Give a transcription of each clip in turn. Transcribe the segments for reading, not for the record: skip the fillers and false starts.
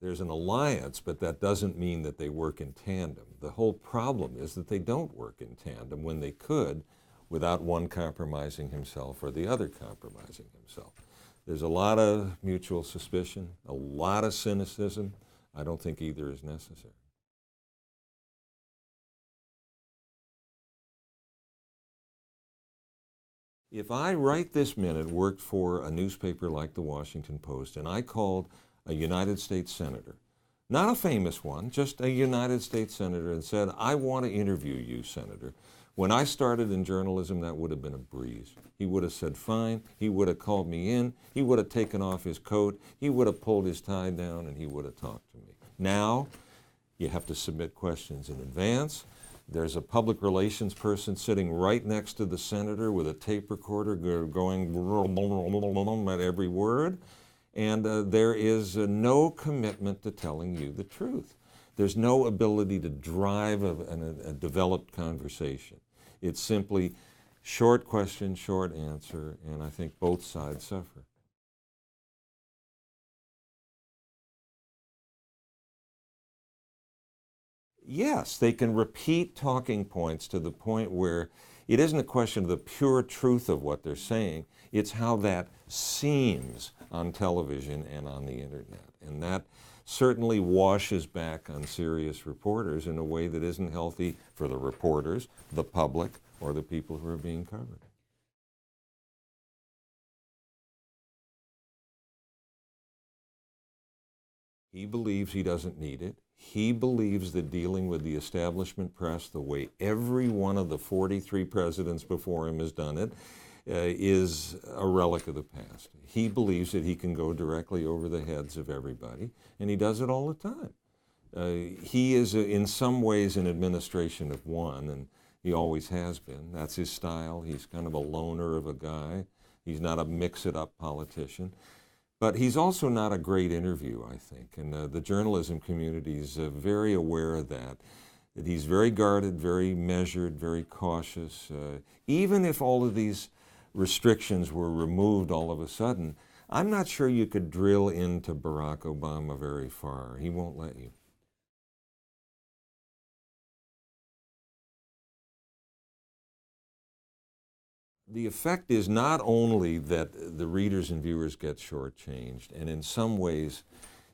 There's an alliance, but that doesn't mean that they work in tandem. The whole problem is that they don't work in tandem when they could, without one compromising himself or the other compromising himself. There's a lot of mutual suspicion, a lot of cynicism. I don't think either is necessary. If I right this minute worked for a newspaper like the Washington Post and I called a United States senator, not a famous one, just a United States senator, and said, I want to interview you, Senator. When I started in journalism, that would have been a breeze. He would have said fine, he would have called me in, he would have taken off his coat, he would have pulled his tie down, and he would have talked to me. Now, you have to submit questions in advance. There's a public relations person sitting right next to the senator with a tape recorder going at every word. And there is no commitment to telling you the truth. There's no ability to drive a developed conversation. It's simply short question, short answer, and I think both sides suffer. Yes, they can repeat talking points to the point where it isn't a question of the pure truth of what they're saying, it's how that seems on television and on the internet. And that certainly washes back on serious reporters in a way that isn't healthy for the reporters, the public, or the people who are being covered. He believes he doesn't need it. He believes that dealing with the establishment press the way every one of the 43 presidents before him has done it is a relic of the past. He believes that he can go directly over the heads of everybody, and he does it all the time. He is, in some ways, an administration of one, and he always has been. That's his style. He's kind of a loner of a guy. He's not a mix-it-up politician. But he's also not a great interview, I think, and the journalism community is very aware of that he's very guarded, very measured, very cautious. Even if all of these restrictions were removed all of a sudden, I'm not sure you could drill into Barack Obama very far. He won't let you. The effect is not only that the readers and viewers get shortchanged, and in some ways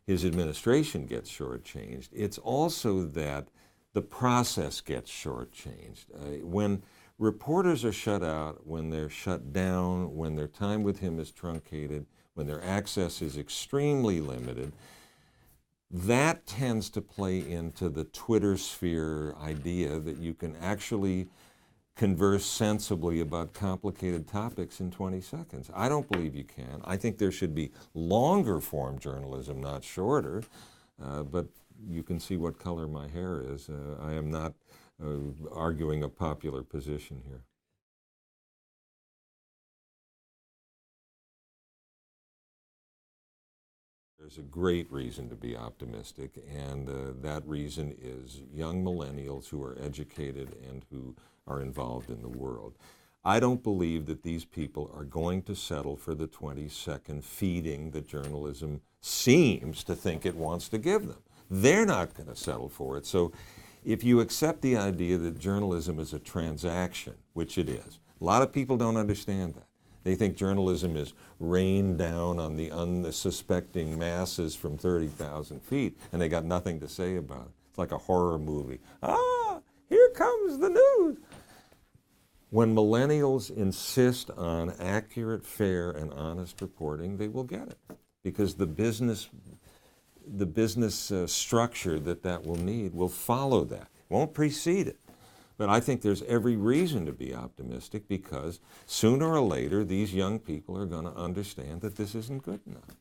his administration gets shortchanged, it's also that the process gets shortchanged. When reporters are shut out, when they're shut down, when their time with him is truncated, when their access is extremely limited, that tends to play into the Twitter sphere idea that you can actually converse sensibly about complicated topics in 20 seconds. I don't believe you can. I think there should be longer form journalism, not shorter, but you can see what color my hair is. I am not arguing a popular position here. There's a great reason to be optimistic, and that reason is young millennials who are educated and who are involved in the world. I don't believe that these people are going to settle for the 20-second feeding that journalism seems to think it wants to give them. They're not going to settle for it. So if you accept the idea that journalism is a transaction, which it is, a lot of people don't understand that. They think journalism is rained down on the unsuspecting masses from 30,000 feet, and they got nothing to say about it. It's like a horror movie. Ah, here comes the news. When millennials insist on accurate, fair, and honest reporting, they will get it, because the business structure that will need will follow that. It won't precede it. But I think there's every reason to be optimistic, because sooner or later these young people are going to understand that this isn't good enough.